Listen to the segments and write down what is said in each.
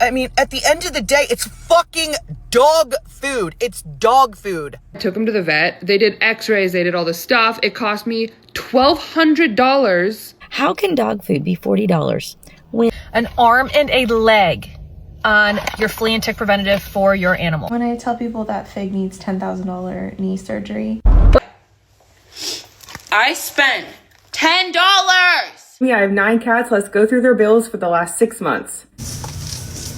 I mean, at the end of the day, it's fucking dog food. It's dog food. I took him to the vet. They did x-rays. They did all this stuff. It cost me $1,200. How can dog food be $40 when an arm and a leg on your flea and tick preventative for your animal? When I tell people that Fig needs $10,000 knee surgery, I spent $10. Yeah, I have 9 cats. Let's go through their bills for the last 6 months.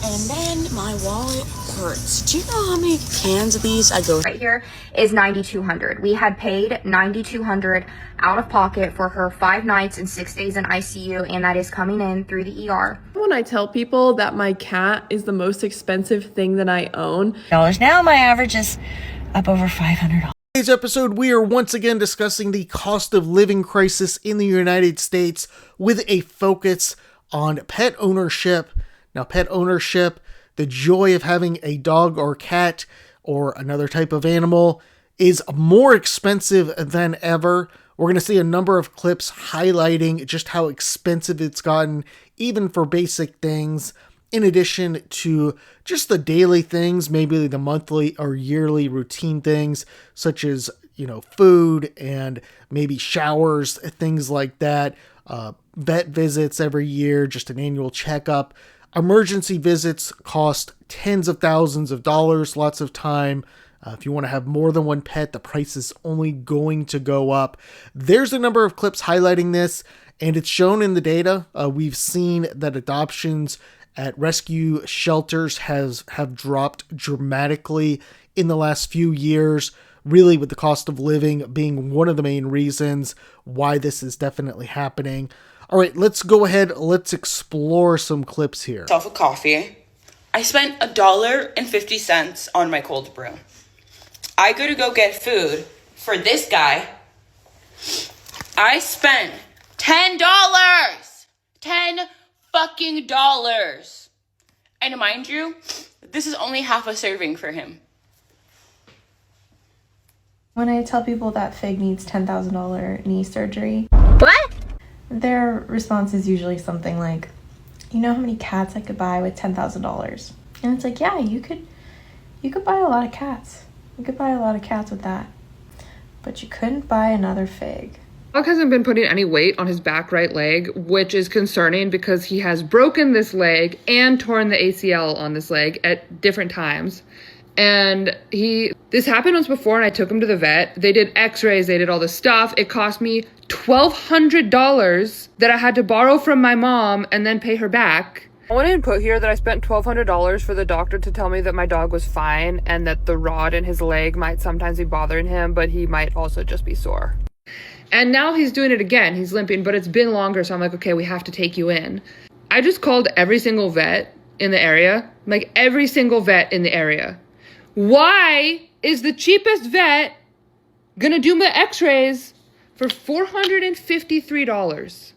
And then my wallet hurts. Do you know how many cans of these I go right here is $9,200. We had paid $9,200 out of pocket for her 5 nights and 6 days in ICU, and that is coming in through the ER. When I tell people that my cat is the most expensive thing that I own, now my average is up over $500. Today's episode, we are once again discussing the cost of living crisis in the United States with a focus on pet ownership. Now, pet ownership, the joy of having a dog or cat or another type of animal, is more expensive than ever. We're going to see a number of clips highlighting just how expensive it's gotten, even for basic things, in addition to just the daily things, maybe the monthly or yearly routine things, such as, food and maybe showers, things like that, vet visits every year, just an annual checkup. Emergency visits cost tens of thousands of dollars, lots of time. If you want to have more than one pet, the price is only going to go up. There's a number of clips highlighting this, and it's shown in the data. We've seen that adoptions at rescue shelters have dropped dramatically in the last few years, really with the cost of living being one of the main reasons why this is definitely happening. All right, let's go ahead. Let's explore some clips here. Myself a coffee. I spent $1.50 on my cold brew. I go get food for this guy. I spent $10. $10 And mind you, this is only half a serving for him. when I tell people that Fig needs $10,000 knee surgery, What? their response is usually something like, you know how many cats I could buy with $10,000? And it's like, yeah, you could buy a lot of cats. You could buy a lot of cats with that. But you couldn't buy another Fig. Dog hasn't been putting any weight on his back right leg, which is concerning because he has broken this leg and torn the ACL on this leg at different times. And this happened once before, and I took him to the vet. They did x-rays, they did all this stuff. It cost me $1,200 that I had to borrow from my mom and then pay her back. I want to put here that I spent $1,200 for the doctor to tell me that my dog was fine and that the rod in his leg might sometimes be bothering him, but he might also just be sore. And now he's doing it again. He's limping, but it's been longer, so I'm like, okay, we have to take you in. I just called every single vet in the area, like every single vet in the area. Why is the cheapest vet gonna do my x-rays for $453?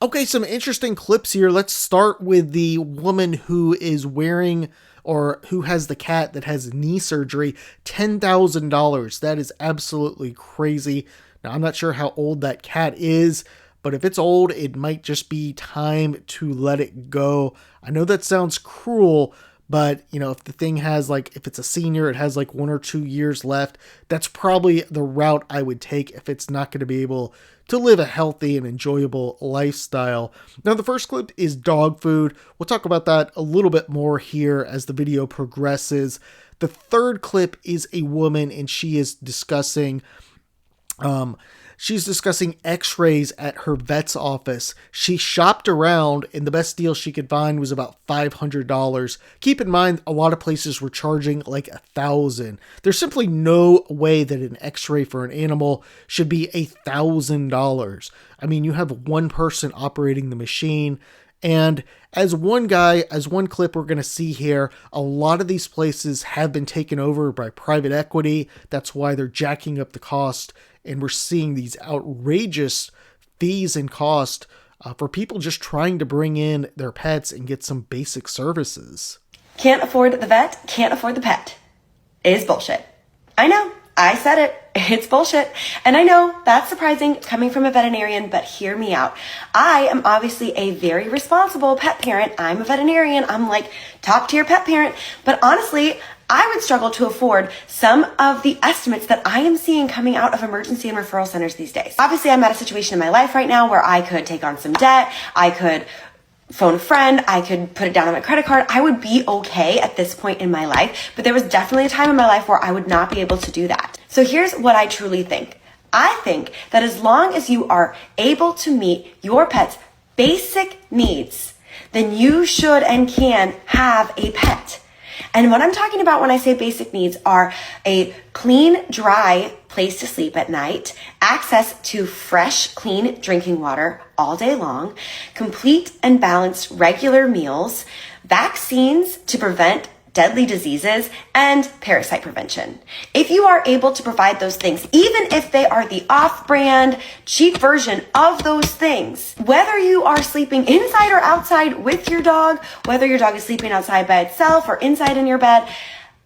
Okay, some interesting clips here. Let's start with the woman who is wearing or who has the cat that has knee surgery. $10,000. That is absolutely crazy. Now, I'm not sure how old that cat is, but if it's old, it might just be time to let it go. I know that sounds cruel, but, if the thing has, if it's a senior, it has 1 or 2 years left, that's probably the route I would take if it's not going to be able to live a healthy and enjoyable lifestyle. Now, the first clip is dog food. We'll talk about that a little bit more here as the video progresses. The third clip is a woman, and she is discussing x-rays at her vet's office. She shopped around, and the best deal she could find was about $500. Keep in mind, a lot of places were charging $1,000. There's simply no way that an x-ray for an animal should be $1,000. I mean, you have one person operating the machine. And as one clip we're going to see here, a lot of these places have been taken over by private equity. That's why they're jacking up the cost. And we're seeing these outrageous fees and cost for people just trying to bring in their pets and get some basic services. Can't afford the vet, can't afford the pet. Is bullshit. I know, I said it. It's bullshit. And I know that's surprising coming from a veterinarian, but hear me out. I am obviously a very responsible pet parent. I'm a veterinarian. I'm like top tier pet parent. But honestly, I would struggle to afford some of the estimates that I am seeing coming out of emergency and referral centers these days. Obviously, I'm at a situation in my life right now where I could take on some debt. I could phone a friend. I could put it down on my credit card. I would be okay at this point in my life. But there was definitely a time in my life where I would not be able to do that. So here's what I truly think. I think that as long as you are able to meet your pet's basic needs, then you should and can have a pet. And what I'm talking about when I say basic needs are a clean, dry place to sleep at night, access to fresh, clean drinking water all day long, complete and balanced regular meals, vaccines to prevent deadly diseases, and parasite prevention. If you are able to provide those things, even if they are the off-brand, cheap version of those things, whether you are sleeping inside or outside with your dog, whether your dog is sleeping outside by itself or inside in your bed,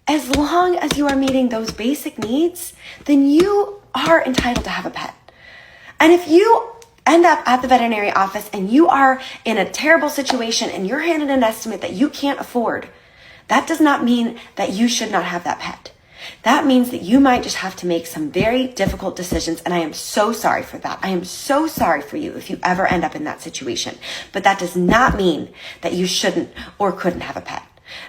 as long as you are meeting those basic needs, then you are entitled to have a pet. And if you end up at the veterinary office and you are in a terrible situation and you're handed an estimate that you can't afford, that does not mean that you should not have that pet. That means that you might just have to make some very difficult decisions, and I am so sorry for that. I am so sorry for you if you ever end up in that situation. But that does not mean that you shouldn't or couldn't have a pet.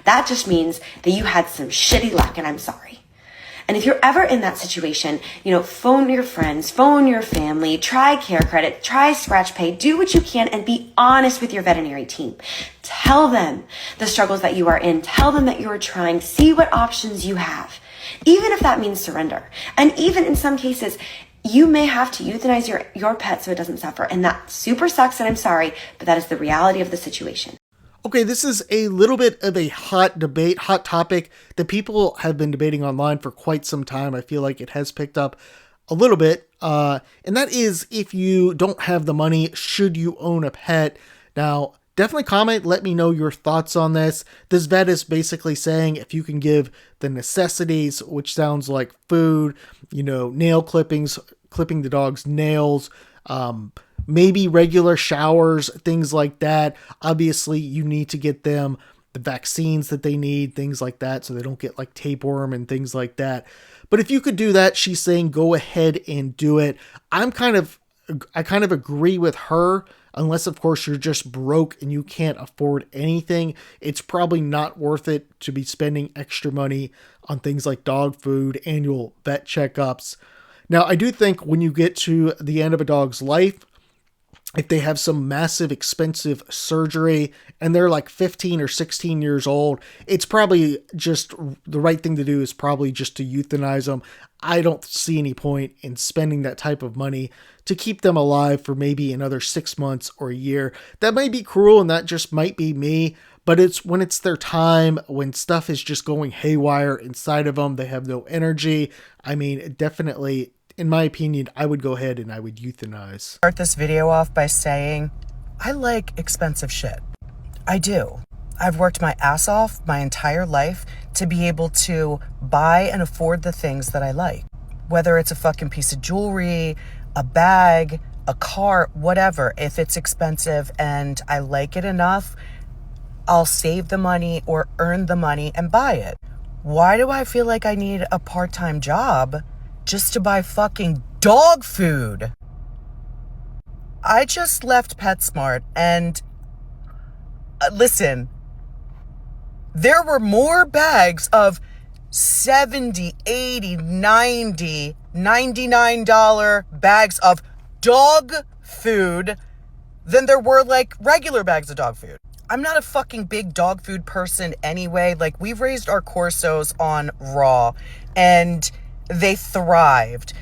That just means that you had some shitty luck, and I'm sorry. And if you're ever in that situation, phone your friends, phone your family, try Care Credit, try Scratch Pay, do what you can and be honest with your veterinary team. Tell them the struggles that you are in. Tell them that you are trying. See what options you have, even if that means surrender. And even in some cases, you may have to euthanize your pet so it doesn't suffer. And that super sucks, and I'm sorry, but that is the reality of the situation. Okay, this is a little bit of a hot topic that people have been debating online for quite some time. I feel like it has picked up a little bit. And that is, if you don't have the money, should you own a pet? Now, definitely comment, let me know your thoughts on this. This vet is basically saying if you can give the necessities, which sounds like food, nail clippings, clipping the dog's nails, maybe regular showers, things like that. Obviously, you need to get them the vaccines that they need, things like that, so they don't get like tapeworm and things like that. But if you could do that, she's saying go ahead and do it. I kind of agree with her, unless of course you're just broke and you can't afford anything. It's probably not worth it to be spending extra money on things like dog food, annual vet checkups. Now, I do think when you get to the end of a dog's life, if they have some massive expensive surgery and they're like 15 or 16 years old, it's probably just the right thing to do is probably just to euthanize them. I don't see any point in spending that type of money to keep them alive for maybe another 6 months or a year. That might be cruel, and that just might be me, but it's when it's their time, when stuff is just going haywire inside of them, they have no energy. I mean, definitely, in my opinion, I would go ahead and I would euthanize. Start this video off by saying, I like expensive shit. I do. I've worked my ass off my entire life to be able to buy and afford the things that I like. Whether it's a fucking piece of jewelry, a bag, a car, whatever. If it's expensive and I like it enough, I'll save the money or earn the money and buy it. Why do I feel like I need a part-time job just to buy fucking dog food? I just left PetSmart and listen, there were more bags of $70, $80, $90, $99 bags of dog food than there were like regular bags of dog food. I'm not a fucking big dog food person anyway. Like, we've raised our Corsos on raw and they thrived.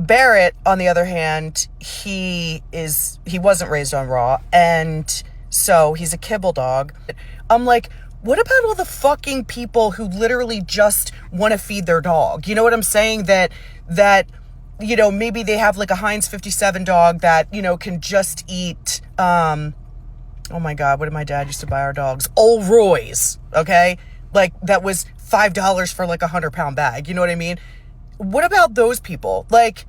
Barrett, on the other hand, he wasn't raised on raw, and so he's a kibble dog. I'm like, what about all the fucking people who literally just want to feed their dog? You know what I'm saying? That maybe they have like a Heinz 57 dog that, can just eat, oh my God, what did my dad used to buy our dogs? Old Roy's, okay? Like, that was $5 for like a 100-pound bag. You know what I mean? What about those people? Like,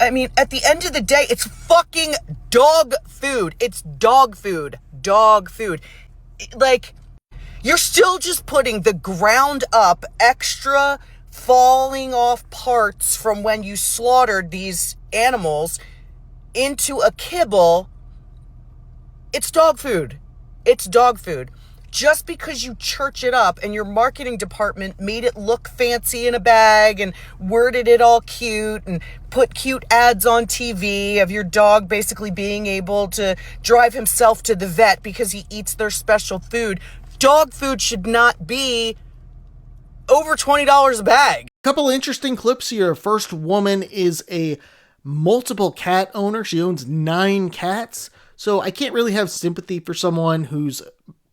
I mean, at the end of the day, it's fucking dog food. It's dog food. Dog food. Like, you're still just putting the ground up, extra falling off parts from when you slaughtered these animals into a kibble. It's dog food. It's dog food. Just because you church it up and your marketing department made it look fancy in a bag and worded it all cute and put cute ads on TV of your dog basically being able to drive himself to the vet because he eats their special food. Dog food should not be over $20 a bag. Couple interesting clips here. First woman is a multiple cat owner. She owns 9 cats. So I can't really have sympathy for someone who's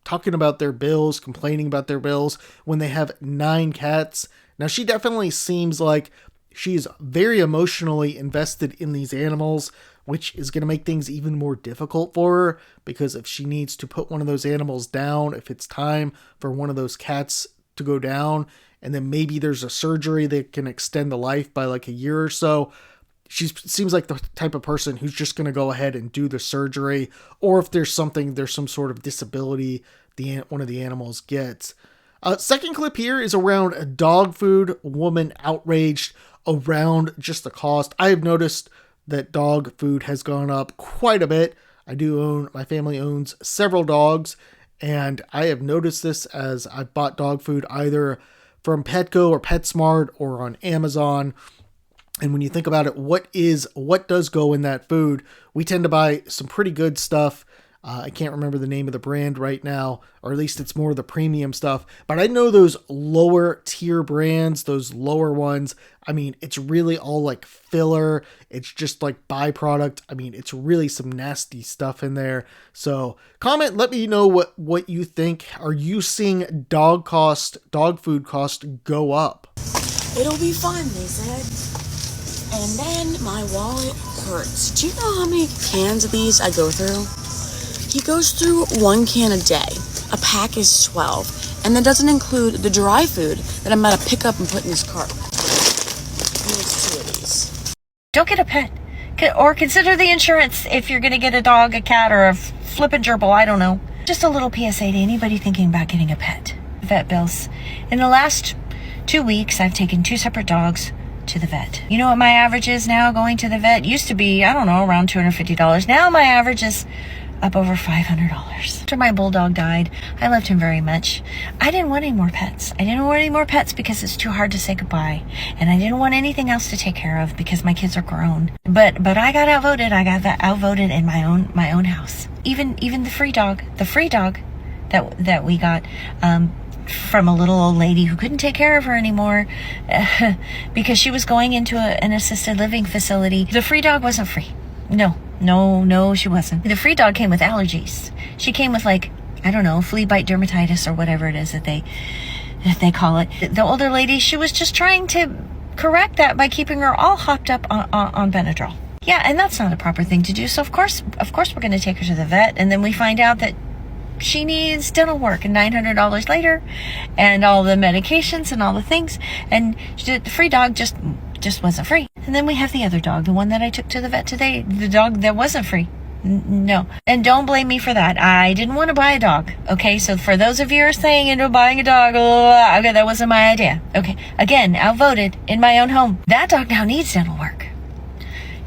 talking about their bills, complaining about their bills when they have 9 cats. Now, she definitely seems like she's very emotionally invested in these animals, which is going to make things even more difficult for her, because if she needs to put one of those animals down, if it's time for one of those cats to go down, and then maybe there's a surgery that can extend the life by like a year or so, she seems like the type of person who's just going to go ahead and do the surgery, or if there's some sort of disability one of the animals gets. Second clip here is around dog food. Woman outraged around just the cost. I have noticed that dog food has gone up quite a bit. My family owns several dogs, and I have noticed this as I've bought dog food either from Petco or PetSmart or on Amazon. And when you think about it, what does go in that food? We tend to buy some pretty good stuff. I can't remember the name of the brand right now, or at least it's more of the premium stuff. But I know those lower tier brands, those lower ones, I mean, it's really all like filler. It's just like byproduct. I mean, it's really some nasty stuff in there. So comment, let me know what you think. Are you seeing dog food cost go up? It'll be fun, they said. And then my wallet hurts. Do you know how many cans of these I go through? He goes through 1 can a day. A pack is 12. And that doesn't include the dry food that I'm going to pick up and put in his cart. He needs 2 of these. Don't get a pet. Or consider the insurance if you're going to get a dog, a cat, or a flippin' gerbil, I don't know. Just a little PSA to anybody thinking about getting a pet. Vet bills. In the last 2 weeks, I've taken 2 separate dogs to the vet. You know what my average is now going to the vet? Used to be, I don't know, around $250. Now my average is up over $500. After my bulldog died, I loved him very much. I didn't want any more pets. I didn't want any more pets because it's too hard to say goodbye. And I didn't want anything else to take care of because my kids are grown. But I got outvoted. I got outvoted in my own house. Even the free dog that we got, from a little old lady who couldn't take care of her anymore because she was going into an assisted living facility. The free dog wasn't free. No, she wasn't. The free dog came with allergies. She came with, like, I don't know, flea bite dermatitis or whatever it is that they call it. The older lady, she was just trying to correct that by keeping her all hopped up on Benadryl. Yeah, and that's not a proper thing to do. So of course we're going to take her to the vet, and then we find out that she needs dental work, and $900 later, and all the medications and all the things, and the free dog just wasn't free. And then we have the other dog, the one that I took to the vet today, the dog that wasn't free. No. And don't blame me for that. I didn't want to buy a dog. Okay, so for those of you who are saying into buying a dog, okay, that wasn't my idea. Okay, again, outvoted in my own home. That dog now needs dental work.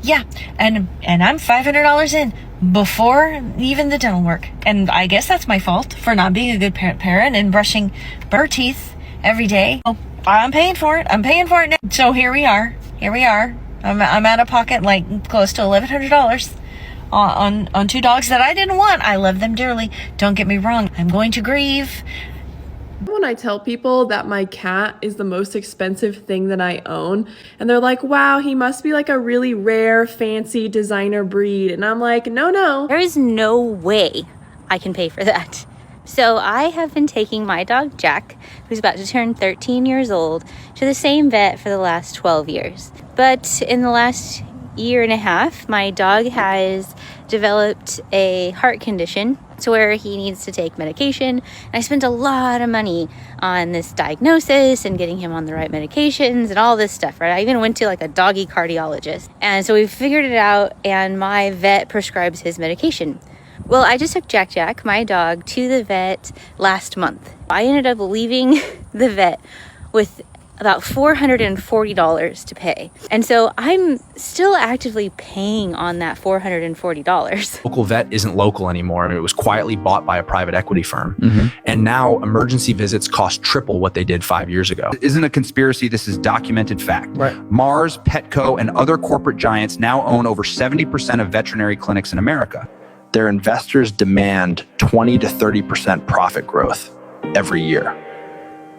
Yeah, and I'm $500 in before even the dental work. And I guess that's my fault for not being a good parent and brushing her teeth every day. Oh, I'm paying for it. Now. So here we are. I'm out of pocket like close to $1,100 on 2 dogs that I didn't want. I love them dearly. Don't get me wrong. I'm going to grieve. When I tell people that my cat is the most expensive thing that I own, and they're like, wow, he must be like a really rare, fancy designer breed. And I'm like, no. There is no way I can pay for that. So I have been taking my dog, Jack, who's about to turn 13 years old, to the same vet for the last 12 years. But in the last year and a half, my dog has developed a heart condition to where he needs to take medication. And I spent a lot of money on this diagnosis and getting him on the right medications and all this stuff, right? I even went to like a doggy cardiologist. And so we figured it out, and my vet prescribes his medication. Well, I just took Jack, my dog, to the vet last month. I ended up leaving the vet with about $440 to pay. And so I'm still actively paying on that $440. Local vet isn't local anymore. I mean, it was quietly bought by a private equity firm. And now emergency visits cost triple what they did 5 years ago. It isn't a conspiracy. This is documented fact. Right. Mars, Petco, and other corporate giants now own over 70% of veterinary clinics in America. Their investors demand 20 to 30% profit growth every year.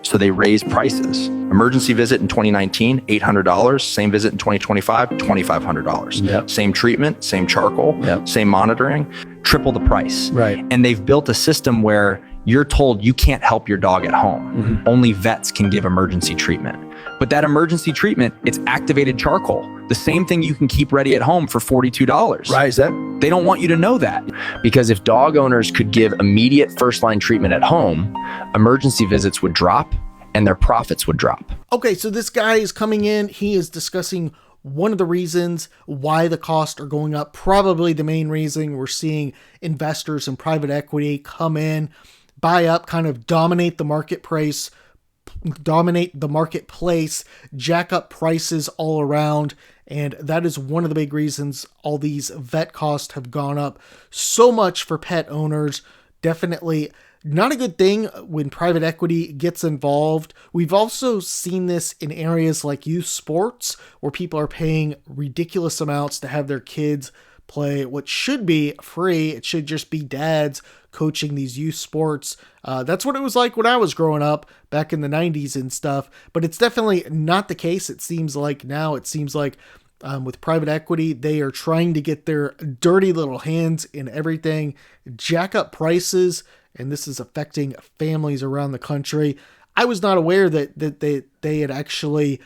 So they raise prices. Emergency visit in 2019, $800. Same visit in 2025, $2,500. Yep. Same treatment, same charcoal, same monitoring, triple the price. Right. And they've built a system where you're told you can't help your dog at home. Only vets can give emergency treatment. But that emergency treatment, it's activated charcoal. The same thing you can keep ready at home for $42. Right, is that? They don't want you to know that. Because if dog owners could give immediate first-line treatment at home, emergency visits would drop and their profits would drop. Okay, so this guy is coming in. He is discussing one of the reasons why the costs are going up. Probably the main reason we're seeing investors and private equity come in, buy up, kind of dominate the marketplace, jack up prices all around. And that is one of the big reasons all these vet costs have gone up so much for pet owners. Definitely not a good thing when private equity gets involved. We've also seen this in areas like youth sports, where people are paying ridiculous amounts to have their kids play what should be free. It should just be dads coaching these youth sports. That's what it was like when I was growing up back in the 90s and stuff, but it's definitely not the case. It seems like now, with private equity, they are trying to get their dirty little hands in everything, jack up prices, and this is affecting families around the country. I was not aware that they had actually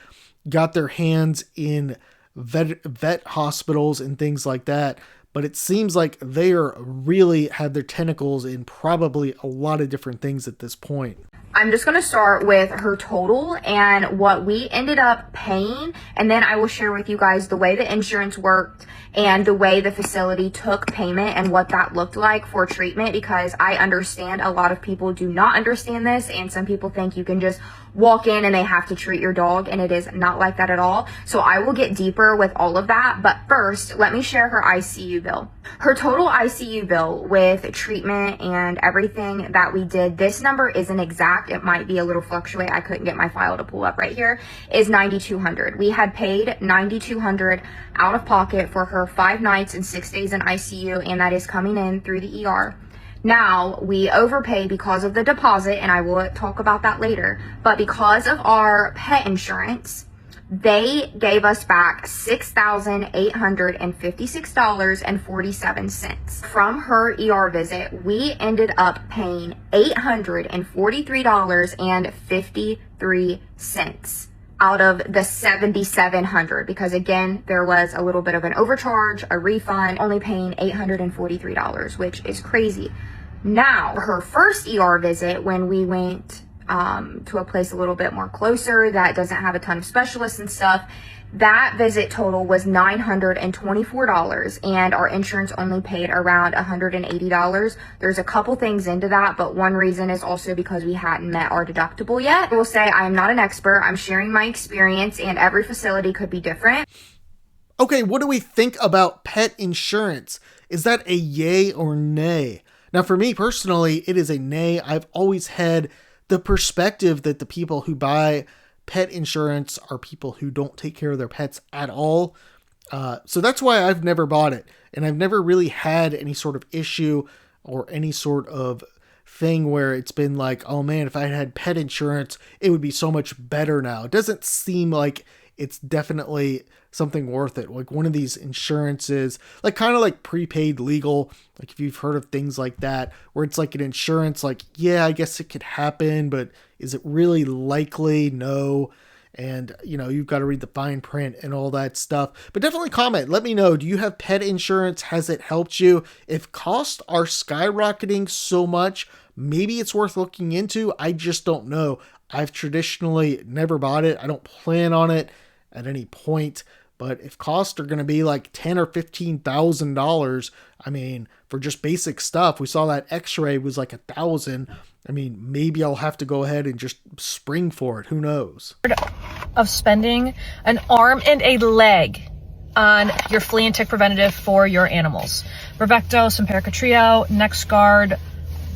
got their hands in vet hospitals and things like that, but it seems like they are really have their tentacles in probably a lot of different things at this point. I'm just going to start with her total and what we ended up paying, and then I will share with you guys the way the insurance worked and the way the facility took payment and what that looked like for treatment, because I understand a lot of people do not understand this, and some people think you can just walk in and they have to treat your dog, and it is not like that at all. So I will get deeper with all of that, but first let me share her ICU bill. Her total ICU bill with treatment and everything that we did, this number isn't exact, it might be a little fluctuate, I couldn't get my file to pull up right here, is $9,200. We had paid $9,200 out of pocket for her 5 nights and 6 days in ICU, and that is coming in through the ER. Now, we overpay because of the deposit, and I will talk about that later, but because of our pet insurance, they gave us back $6,856.47. From her ER visit, we ended up paying $843.53 out of the $7,700, because again, there was a little bit of an overcharge, a refund, only paying $843, which is crazy. Now, her first ER visit, when we went to a place a little bit more closer that doesn't have a ton of specialists and stuff, that visit total was $924, and our insurance only paid around $180. There's a couple things into that, but one reason is also because we hadn't met our deductible yet. I will say I am not an expert. I'm sharing my experience, and every facility could be different. Okay, what do we think about pet insurance? Is that a yay or nay? Now, for me personally, it is a nay. I've always had the perspective that the people who buy pet insurance are people who don't take care of their pets at all. So that's why I've never bought it. And I've never really had any sort of issue or any sort of thing where it's been like, oh man, if I had pet insurance, it would be so much better now. It doesn't seem like it's definitely something worth it. Like one of these insurances, like kind of like prepaid legal, like if you've heard of things like that, where it's like an insurance, like, yeah, I guess it could happen, but is it really likely? No. and you've got to read the fine print and all that stuff. But definitely comment, let me know, do you have pet insurance? Has it helped you? If costs are skyrocketing so much, maybe it's worth looking into. I just don't know. I've traditionally never bought it. I don't plan on it at any point. But if costs are going to be like $10,000 or $15,000, I mean, for just basic stuff, we saw that X-ray was like $1,000. I mean, maybe I'll have to go ahead and just spring for it. Who knows? Of spending an arm and a leg on your flea and tick preventative for your animals. Bravecto, Simparica Trio, NexGard,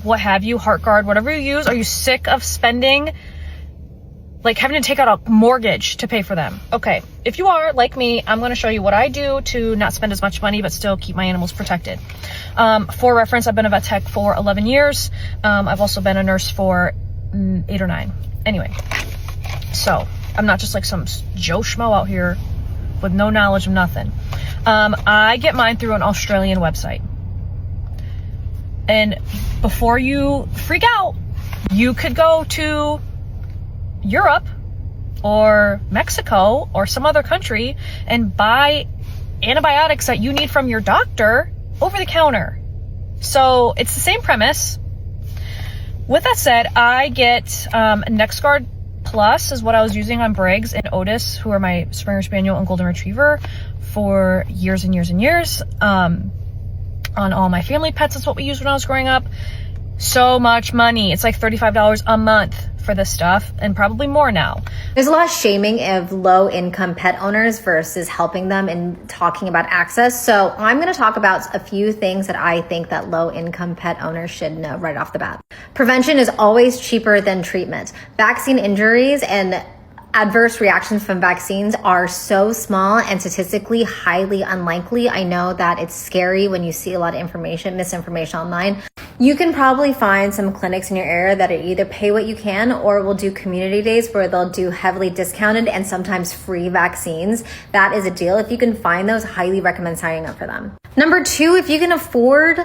what have you, HeartGard, whatever you use. Are you sick of spending, like having to take out a mortgage to pay for them? Okay, if you are, like me, I'm going to show you what I do to not spend as much money but still keep my animals protected. For reference, I've been a vet tech for 11 years. I've also been a nurse for 8 or 9. Anyway, so I'm not just like some Joe Schmo out here with no knowledge of nothing. I get mine through an Australian website. And before you freak out, you could go to Europe or Mexico or some other country and buy antibiotics that you need from your doctor over the counter. So it's the same premise. With that said, I get NexGard Plus is what I was using on Briggs and Otis, who are my Springer Spaniel and Golden Retriever, for years and years and years. On all my family pets, that's what we used when I was growing up. So much money. It's like $35 a month for this stuff, and probably more now. There's a lot of shaming of low-income pet owners versus helping them and talking about access. So I'm going to talk about a few things that I think that low-income pet owners should know right off the bat. Prevention is always cheaper than treatment. Vaccine injuries and adverse reactions from vaccines are so small and statistically highly unlikely. I know that it's scary when you see a lot of misinformation online. You can probably find some clinics in your area that either pay what you can or will do community days where they'll do heavily discounted and sometimes free vaccines. That is a deal. If you can find those, highly recommend signing up for them. Number 2, if you can afford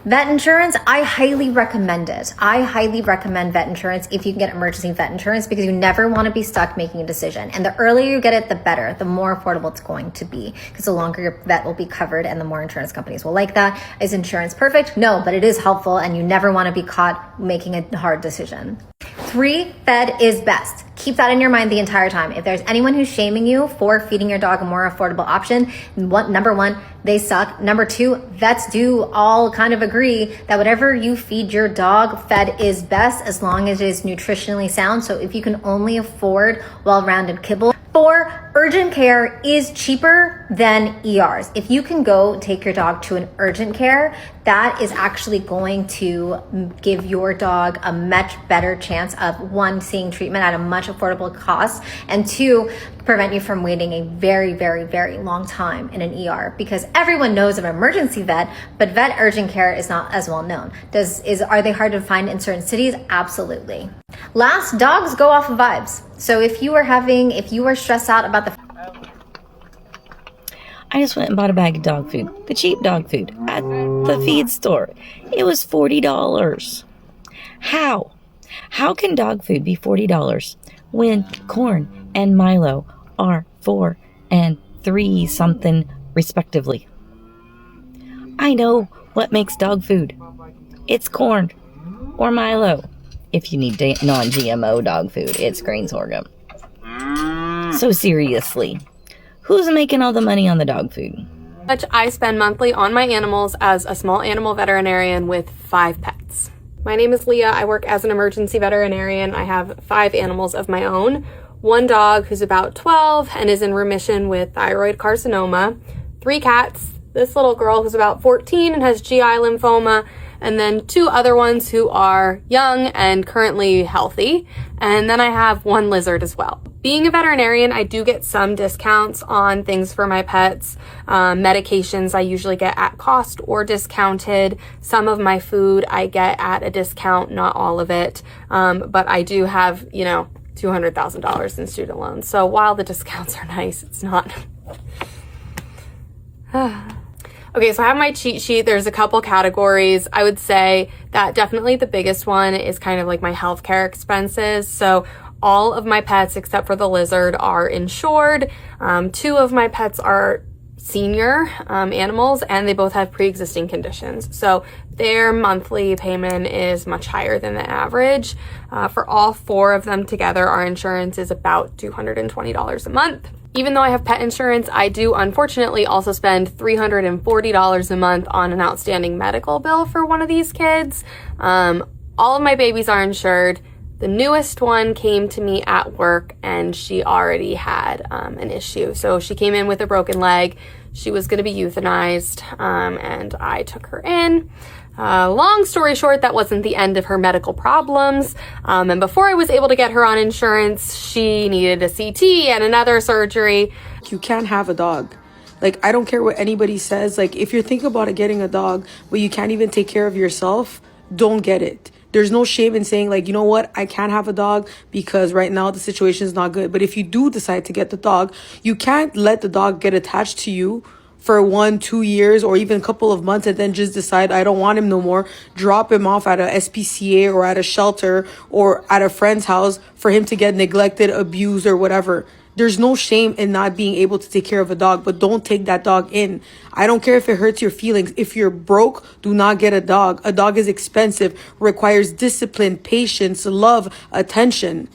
vet insurance, I highly recommend it. I highly recommend vet insurance if you can get emergency vet insurance, because you never want to be stuck making a decision. And the earlier you get it, the better, the more affordable it's going to be, because the longer your vet will be covered and the more insurance companies will like that. Is insurance perfect? No, but it is helpful, and you never want to be caught making a hard decision. 3, fed is best. Keep that in your mind the entire time. If there's anyone who's shaming you for feeding your dog a more affordable option, number 1, they suck. Number 2, vets do all kind of agree that whatever you feed your dog, fed is best as long as it is nutritionally sound. So if you can only afford well-rounded kibble. 4, urgent care is cheaper than ERs. If you can go take your dog to an urgent care, that is actually going to give your dog a much better chance of, 1, seeing treatment at a much affordable cost, and 2, prevent you from waiting a very, very, very long time in an ER, because everyone knows of an emergency vet, but vet urgent care is not as well known. Are they hard to find in certain cities? Absolutely. Last, dogs go off of vibes. So if you are stressed out about I just went and bought a bag of dog food, the cheap dog food, at the feed store. It was $40. How? How can dog food be $40 when corn and Milo are $4 and $3 something respectively? I know what makes dog food. It's corn or Milo. If you need non-GMO dog food, it's grain sorghum. So seriously, who's making all the money on the dog food? Much I spend monthly on my animals as a small animal veterinarian with 5 pets. My name is Leah. I work as an emergency veterinarian. I have 5 animals of my own. 1 dog who's about 12 and is in remission with thyroid carcinoma. 3 cats. This little girl who's about 14 and has GI lymphoma. And then 2 other ones who are young and currently healthy. And then I have 1 lizard as well. Being a veterinarian, I do get some discounts on things for my pets. Medications I usually get at cost or discounted. Some of my food I get at a discount, not all of it. But I do have, $200,000 in student loans. So while the discounts are nice, it's not. Okay, so I have my cheat sheet. There's a couple categories. I would say that definitely the biggest one is kind of like my healthcare expenses. So All of my pets, except for the lizard, are insured. 2 of my pets are senior animals, and they both have pre-existing conditions. So their monthly payment is much higher than the average. For all 4 of them together, our insurance is about $220 a month. Even though I have pet insurance, I do unfortunately also spend $340 a month on an outstanding medical bill for one of these kids. All of my babies are insured. The newest one came to me at work and she already had an issue. So she came in with a broken leg. She was going to be euthanized, and I took her in. Long story short, that wasn't the end of her medical problems. And before I was able to get her on insurance, she needed a CT and another surgery. You can't have a dog. Like, I don't care what anybody says. Like, if you're thinking about getting a dog, but you can't even take care of yourself, don't get it. There's no shame in saying, like, you know what, I can't have a dog because right now the situation is not good. But if you do decide to get the dog, you can't let the dog get attached to you for 1-2 years or even a couple of months and then just decide I don't want him no more, drop him off at a SPCA or at a shelter or at a friend's house for him to get neglected, abused, or whatever. There's no shame in not being able to take care of a dog, but don't take that dog in. I don't care if it hurts your feelings. If you're broke, do not get a dog. A dog is expensive, requires discipline, patience, love, attention.